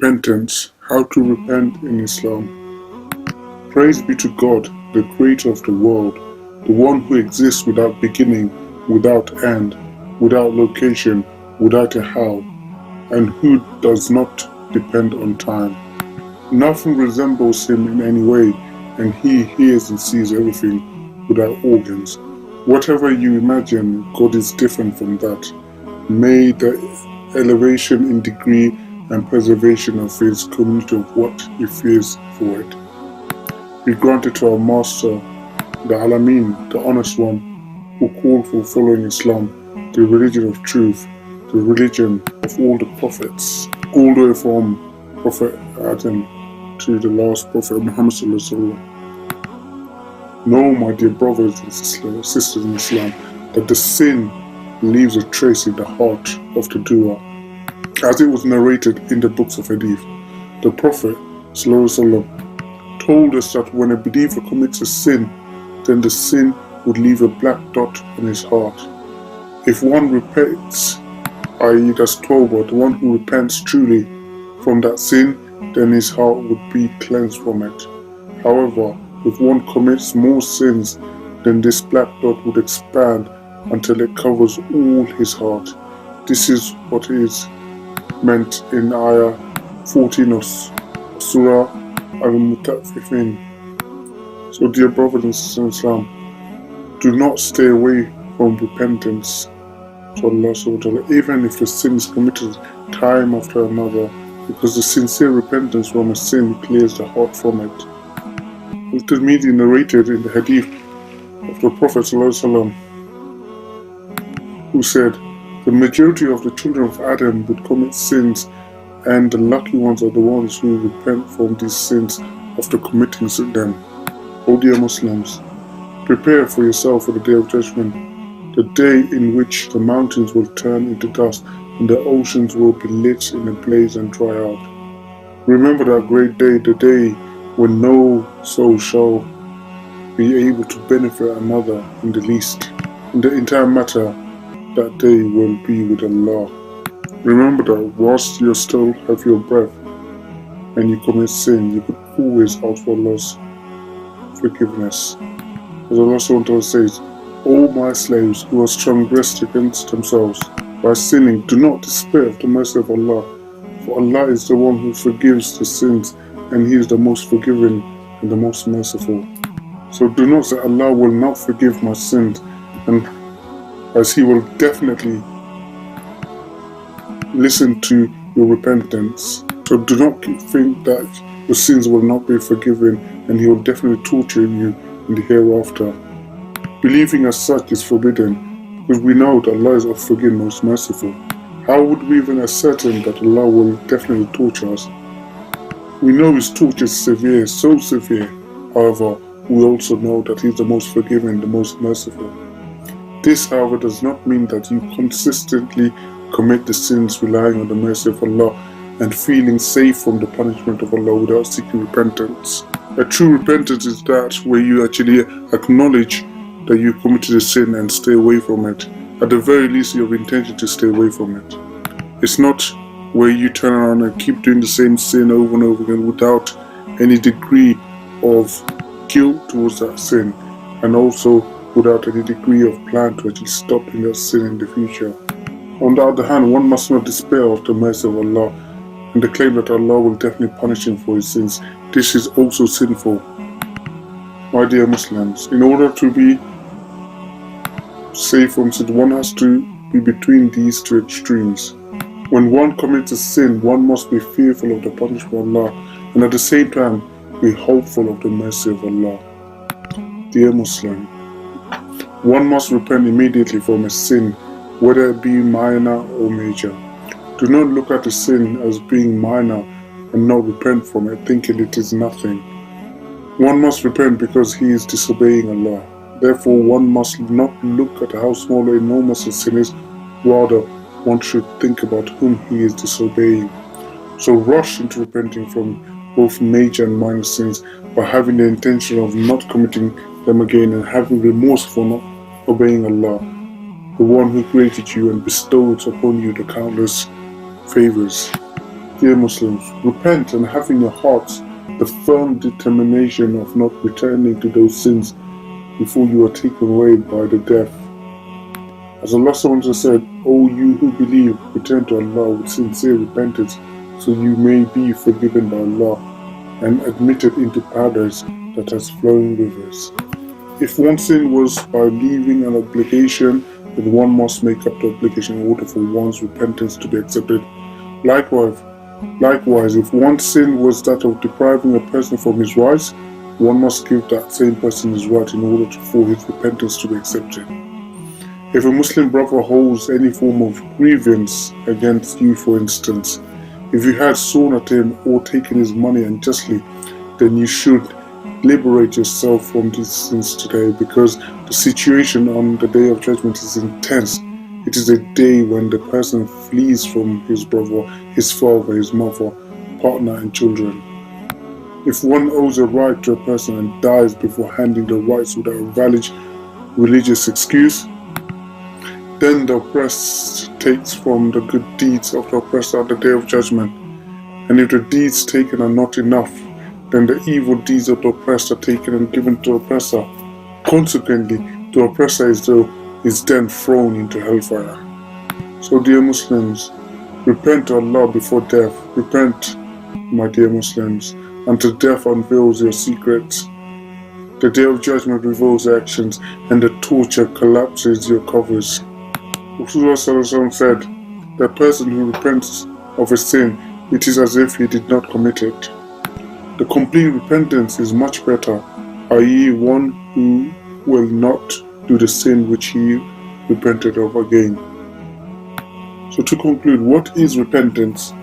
Repentance. How to repent in Islam. Praise be to God, the creator of the world, the one who exists without beginning, without end, without location, without a how, and who does not depend on time. Nothing resembles him in any way, and he hears and sees everything without organs. Whatever you imagine, God is different from that. May the elevation in degree and preservation of his community of what he fears for it be granted to our Master, the Alamin, the Honest One, who called for following Islam, the religion of truth, the religion of all the prophets, all the way from Prophet Adam to the last Prophet Muhammad Sallallahu. Know, my dear brothers and sisters in Islam, that the sin leaves a trace in the heart of the doer. As it was narrated in the books of Hadith, the Prophet Sallallahu told us that when a believer commits a sin, then the sin would leave a black dot on his heart. If one repents, i.e. that's Tawbah, the one who repents truly from that sin, then his heart would be cleansed from it. However, if one commits more sins, then this black dot would expand until it covers all his heart. This is what is meant in Ayah 14 of Surah Al-Mutaffifin. So dear brothers and sisters in Islam, do not stay away from repentance to Allah subhanahu wa ta'ala, even if the sin is committed time after another, because the sincere repentance from a sin clears the heart from it. It is immediately narrated in the hadith of the Prophet ﷺ, who said, the majority of the children of Adam would commit sins, and the lucky ones are the ones who repent from these sins after committing them. O dear Muslims, prepare for yourself for the day of judgment, the day in which the mountains will turn into dust and the oceans will be lit in a blaze and dry out. Remember that great day, the day when no soul shall be able to benefit another in the least. In the entire matter, that day will be with Allah. Remember that whilst you still have your breath and you commit sin, you could always ask for Allah's forgiveness. As Allah SWT says, O my slaves who have transgressed against themselves by sinning, do not despair of the mercy of Allah, for Allah is the one who forgives the sins, and He is the most forgiving and the most merciful. So do not say Allah will not forgive my sins, and as He will definitely listen to your repentance. So do not think that your sins will not be forgiven, and He will definitely torture you in the hereafter. Believing as such is forbidden, because we know that Allah is of forgiving, most merciful. How would we even ascertain that Allah will definitely torture us? We know His torture is severe, so severe. However, we also know that He is the most forgiving, the most merciful. This, however, does not mean that you consistently commit the sins relying on the mercy of Allah and feeling safe from the punishment of Allah without seeking repentance. A true repentance is that where you actually acknowledge that you committed a sin and stay away from it. At the very least, you have intention to stay away from it. It's not where you turn around and keep doing the same sin over and over again without any degree of guilt towards that sin, and also without any degree of plan to actually stop in that sin in the future. On the other hand, one must not despair of the mercy of Allah and the claim that Allah will definitely punish him for his sins. This is also sinful. My dear Muslims, in order to be safe from sin, one has to be between these two extremes. When one commits a sin, one must be fearful of the punishment of Allah, and at the same time be hopeful of the mercy of Allah. Dear Muslim, one must repent immediately from a sin, whether it be minor or major. Do not look at a sin as being minor and not repent from it, thinking it is nothing. One must repent because he is disobeying Allah. Therefore, one must not look at how small or enormous a sin is, rather one should think about whom he is disobeying. So rush into repenting from both major and minor sins by having the intention of not committing them again and having remorse for not obeying Allah, the one who created you and bestowed upon you the countless favors. Dear Muslims, repent and have in your hearts the firm determination of not returning to those sins before you are taken away by the death. As Allah said, O you who believe, return to Allah with sincere repentance, so you may be forgiven by Allah and admitted into paradise that has flowing rivers. If one sin was by leaving an obligation, then one must make up the obligation in order for one's repentance to be accepted. Likewise, if one sin was that of depriving a person from his rights, one must give that same person his right in order for his repentance to be accepted. If a Muslim brother holds any form of grievance against you, for instance, if you had sworn at him or taken his money unjustly, then you should liberate yourself from these sins today, because the situation on the Day of Judgment is intense. It is a day when the person flees from his brother, his father, his mother, partner and children. If one owes a right to a person and dies before handing the rights without a valid religious excuse, then the oppressed takes from the good deeds of the oppressor on the Day of Judgment. And if the deeds taken are not enough, then the evil deeds of the oppressed are taken and given to the oppressor. Consequently, the oppressor is then thrown into hellfire. So dear Muslims, repent to Allah before death. Repent, my dear Muslims, until death unveils your secrets. The Day of Judgment reveals your actions, and the torture collapses your covers. Rasulullah said, the person who repents of a sin, it is as if he did not commit it. The complete repentance is much better, i.e. one who will not do the sin which he repented of again. So to conclude, what is repentance?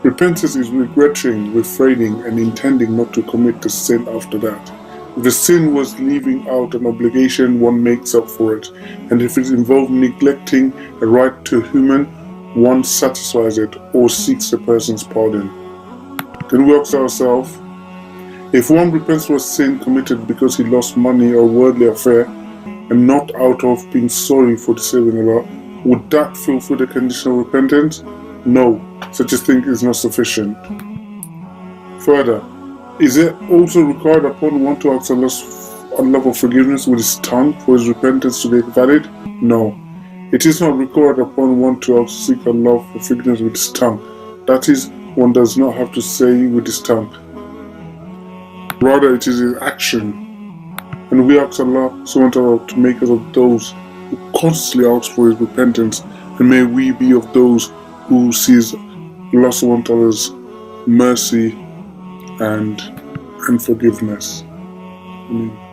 Repentance is regretting, refraining, and intending not to commit the sin after that. If the sin was leaving out an obligation, one makes up for it. And if it involved neglecting a right to a human, one satisfies it or seeks the person's pardon. Then we ask ourselves, if one repents for a sin committed because he lost money or worldly affair, and not out of being sorry for disobeying Allah, would that fulfill the condition of repentance? No, such a thing is not sufficient. Further, is it also required upon one to ask Allah for forgiveness with his tongue for his repentance to be valid? No. It is not required upon one to seek Allah for forgiveness with his tongue. That is, one does not have to say with his tongue. Rather, it is his action. And we ask Allah to make us of those who constantly ask for his repentance, and may we be of those who sees Allah's mercy and forgiveness. Amen.